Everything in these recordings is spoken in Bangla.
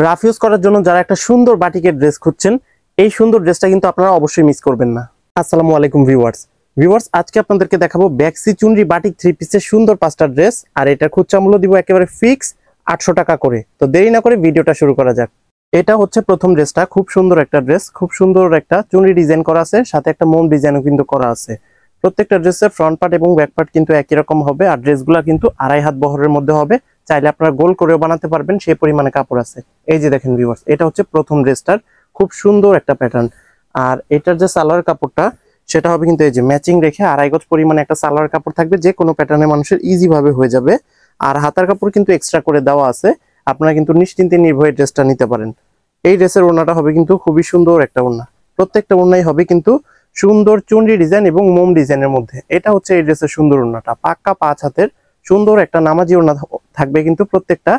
রাফ ইউজ করার জন্য যারা একটা সুন্দর বাটিকের ড্রেস খুঁজছেন, এই সুন্দর ড্রেসটা কিন্তু আপনারা অবশ্যই মিস করবেন না। আসসালামু আলাইকুম ভিউয়ার্স, আজকে আপনাদেরকে দেখাবো ব্যাক্সি চুনরি বাটিক 3 পিসের সুন্দর 5টা ড্রেস। আর এটার খুচরা মূল্য দিব একেবারে ফিক্স 800 টাকা করে। তো দেরি না করে ভিডিওটা শুরু করা যাক। এটা হচ্ছে প্রথম ড্রেসটা, খুব সুন্দর একটা ড্রেস, খুব সুন্দর একটা চুনরি ডিজাইন করা আছে, সাথে একটা মোম ডিজাইনও কিন্তু করা আছে। প্রত্যেকটা ড্রেসের ফ্রন্ট পার্ট এবং ব্যাক পার্ট কিন্তু একই রকম হবে। আর ড্রেসগুলো কিন্তু 2.5 হাত বহরের মধ্যে হবে, চাইলে আপনারা গোল করেও বানাতে পারবেন, সেই পরিমাণে কাপড় আছে। এই যে দেখেন ভিউয়ার্স, এটা হচ্ছে প্রথম ড্রেসটার খুব সুন্দর একটা প্যাটার্ন। আর এটার যে সালোয়ার কাপড়টা সেটা হবে কিন্তু এই যে ম্যাচিং রেখে 2.5 গজ পরিমাণে একটা সালোয়ার কাপড় থাকবে, যে কোনো প্যাটার্নে মানুষের ইজি ভাবে হয়ে যাবে। আর হাতার কাপড় কিন্তু এক্সট্রা করে দেওয়া আছে, আপনারা কিন্তু নিশ্চিন্তে নির্ভয়ে ড্রেসটা নিতে পারেন। এই ড্রেসের ওড়নাটা হবে কিন্তু খুবই সুন্দর একটা ওড়না, প্রত্যেকটা ওড়নাই হবে কিন্তু সুন্দর চুনরি ডিজাইন এবং মোম ডিজাইনের মধ্যে। এটা হচ্ছে এই ড্রেসের সুন্দর ওড়নাটা, পাক্কা 5 হাতের সুন্দর একটা নামাজি ওড়না থাকবে কিন্তু প্রত্যেকটা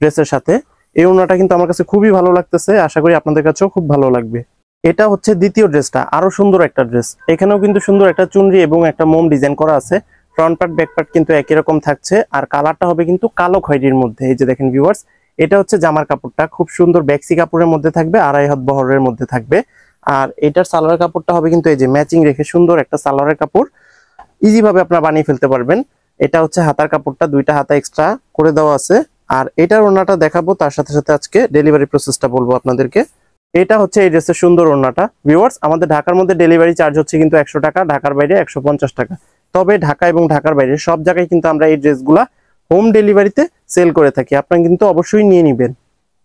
ড্রেসের সাথে। এই ওড়নাটা কিন্তু আমার কাছে খুবই ভালো লাগতেছে, আশা করি আপনাদের কাছেও খুব ভালো লাগবে। এটা হচ্ছে দ্বিতীয় ড্রেসটা, আরো সুন্দর একটা ড্রেস। এখানেও কিন্তু সুন্দর একটা চুনরি এবং একটা মোম ডিজাইন করা আছে। ফ্রন্ট পার্ট ব্যাক পার্ট কিন্তু একই রকম থাকছে। আর কালারটা হবে কিন্তু কালো খয়েরির মধ্যে। এই যে দেখেন ভিউয়ার্স, এটা হচ্ছে জামার কাপড়টা, খুব সুন্দর ব্যাক্সি কাপড়ের মধ্যে থাকবে, 2.5 হাত বহরের মধ্যে থাকবে। আর এটার সালোয়ার কাপড়টা হবে কিন্তু এই যে ম্যাচিং রেখে সুন্দর একটা সালোয়ারের কাপড়, ইজি ভাবে আপনারা বানিয়ে ফেলতে পারবেন। এটা হচ্ছে হাতার কাপড়টা, 2টা হাতা এক্সট্রা করে দেওয়া আছে। আর এটার ওড়নাটা দেখাবো, তার সাথে সাথে আজকে ডেলিভারি প্রসেসটা বলবো আপনাদেরকে। এটা হচ্ছে এই ড্রেসের সুন্দর ওড়নাটা ভিউয়ার্স। আমাদের ঢাকার মধ্যে ডেলিভারি চার্জ হচ্ছে কিন্তু 100 টাকা, ঢাকার বাইরে 150 টাকা। তবে ঢাকা এবং ঢাকার বাইরে সব জায়গায় কিন্তু আমরা এই ড্রেসগুলা হোম ডেলিভারিতে সেল করে থাকি, আপনারা কিন্তু অবশ্যই নিয়ে নেবেন।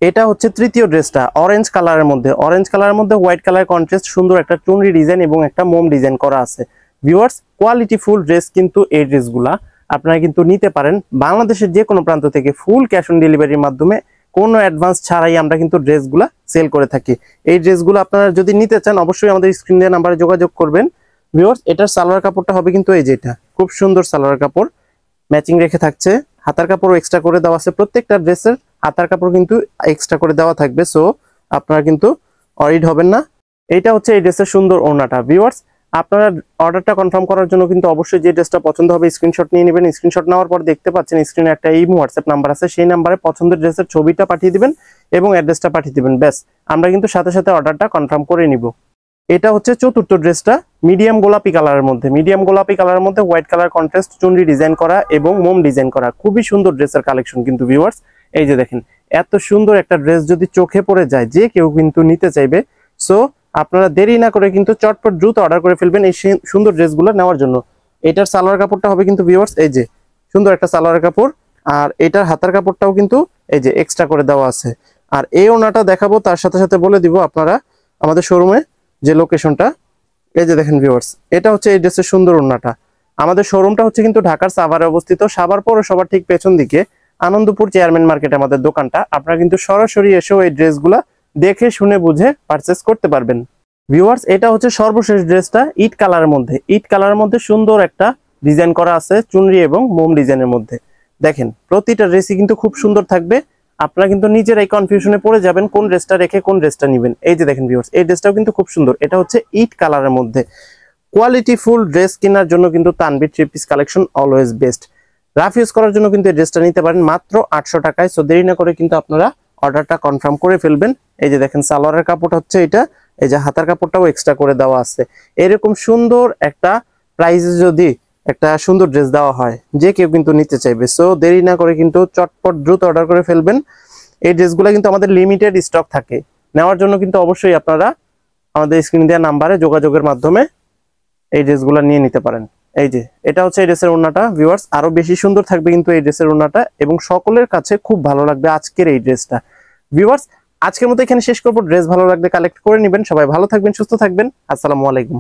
এটা হচ্ছে তৃতীয় ড্রেসটা, অরেঞ্জ কালারের মধ্যে হোয়াইট কালার কন্ট্রাস্ট, সুন্দর একটা চুনরি ডিজাইন এবং একটা মোম ডিজাইন করা আছে। ভিউয়ার্স, কোয়ালিটি ফুল ড্রেস কিন্তু এই ড্রেসগুলা আপনারা কিন্তু নিতে পারেন বাংলাদেশের যে কোনো প্রান্ত থেকে, ফুল ক্যাশ অন ডেলিভারির মাধ্যমে, কোনো অ্যাডভান্স ছাড়াই আমরা কিন্তু ড্রেসগুলা সেল করে থাকি। এই ড্রেসগুলো আপনারা যদি নিতে চান অবশ্যই আমাদের স্ক্রিন দেওয়া নাম্বারে যোগাযোগ করবেন। ভিউয়ার্স, এটার সালোয়ার কাপড়টা হবে কিন্তু এই যে এটা, খুব সুন্দর সালোয়ার কাপড়, ম্যাচিং রেখে থাকছে। হাতার কাপড়ও এক্সট্রা করে দেওয়া আছে, প্রত্যেকটা ড্রেসের হাতার কাপড় কিন্তু এক্সট্রা করে দেওয়া থাকবে, সো আপনারা কিন্তু অরিড হবেন না। এইটা হচ্ছে এই ড্রেসের সুন্দর ওড়নাটা। ভিউয়ার্স, আপনারা অর্ডারটা কনফার্ম করার জন্য কিন্তু অবশ্যই যে ড্রেসটা পছন্দ হবে স্ক্রিনশট নিয়ে নেবেন। স্ক্রিনশট নেওয়ার পর দেখতে পাচ্ছেন স্ক্রিনে একটা ইমো হোয়াটসঅ্যাপ নাম্বার আছে, সেই নাম্বারে পছন্দের ড্রেসের ছবিটা পাঠিয়ে দিবেন এবং অ্যাড্রেসটা পাঠিয়ে দিবেন, ব্যাস আমরা কিন্তু সাথে সাথে অর্ডারটা কনফার্ম করে নিব। এটা হচ্ছে চতুর্থ ড্রেসটা, মিডিয়াম গোলাপি কালারের মধ্যে হোয়াইট কালার কন্ট্রাস্ট চুনরি ডিজাইন করা এবং মোম ডিজাইন করা, খুবই সুন্দর ড্রেসের কালেকশন কিন্তু ভিউয়ার্স। এই যে দেখেন, এত সুন্দর একটা ড্রেস যদি চোখে পড়ে যায় যে কেউ কিন্তু নিতে চাইবে। সো আপনারা দেরি না করে কিন্তু চটপট দ্রুত অর্ডার করে ফেলবেন এই সুন্দর ড্রেসগুলো নেওয়ার জন্য। এটার সালোয়ার কাপড়টা হবে কিন্তু ভিউয়ার্স এই যে সুন্দর একটা সালোয়ার কাপড়। আর এটার হাতার কাপড়টাও কিন্তু এই যে এক্সট্রা করে দেওয়া আছে। আর এই ওড়নাটা দেখাবো, তার সাথে সাথে বলে দিব আপনারা আমাদের শোরুমে যে লোকেশনটা। এই যে দেখেন ভিউয়ার্স, এটা হচ্ছে এই ড্রেসের সুন্দর ওড়নাটা। আমাদের শোরুমটা হচ্ছে কিন্তু ঢাকার সাভারে অবস্থিত, সাভার পৌরসভার ঠিক পেছন দিকে আনন্দপুর চেয়ারম্যান মার্কেটে আমাদের দোকানটা। আপনারা কিন্তু সরাসরি এসেও এই ড্রেসগুলা দেখে শুনে বুঝে পারচেস করতে পারবেন। ভিউয়ার্স, এটা হচ্ছে সর্বশেষ ড্রেসটা, ইট কালারের মধ্যে সুন্দর একটা ডিজাইন করা আছে চুনরি এবং মোম ডিজাইনের মধ্যে। দেখেন প্রতিটা ড্রেসই কিন্তু খুব সুন্দর থাকবে, আপনারা কিন্তু নিজেরাই কনফিউশনে পড়ে যাবেন কোন ড্রেসটা রেখে কোন ড্রেসটা নেবেন। এই যে দেখেন ভিউয়ার্স, এই ড্রেসটাও কিন্তু খুব সুন্দর, এটা হচ্ছে ইট কালারের মধ্যে। কোয়ালিটি ফুল ড্রেস কেনার জন্য কিন্তু Tanvir 3 piece collection always best. Rough use করার জন্য কিন্তু এই ড্রেসটা নিতে পারেন মাত্র 800 টাকায়। সো দেরি না করে কিন্তু আপনারা অর্ডারটা কনফার্ম করে ফেলবেন। এই যে দেখেন সালোয়ারের কাপড় হচ্ছে এটা, এই যে হাতার কাপড়টাও এক্সট্রা করে দেওয়া আছে। এরকম সুন্দর একটা প্রাইসে যদি একটা সুন্দর ড্রেস দেওয়া হয় যে কেউ কিন্তু নিতে চাইবে। সো দেরি না করে কিন্তু চটপট দ্রুত অর্ডার করে ফেলবেন। এই ড্রেসগুলো কিন্তু আমাদের লিমিটেড স্টক থাকে, নেওয়ার জন্য কিন্তু অবশ্যই আপনারা আমাদের স্ক্রিন দেওয়া নাম্বারে যোগাযোগের মাধ্যমে এই ড্রেসগুলো নিয়ে নিতে পারেন। এই যে এটা হচ্ছে এই ড্রেসের ওড়নাটা ভিউয়ার্স, আরো বেশি সুন্দর থাকবে কিন্তু এই ড্রেসের ওড়নাটা, এবং সকলের কাছে খুব ভালো লাগবে আজকের এই ড্রেসটা। ভিউয়ার্স, আজকের মতো এখানে শেষ করবো। ড্রেস ভালো লাগলে কালেক্ট করে নেবেন। সবাই ভালো থাকবেন, সুস্থ থাকবেন। আসসালামু আলাইকুম।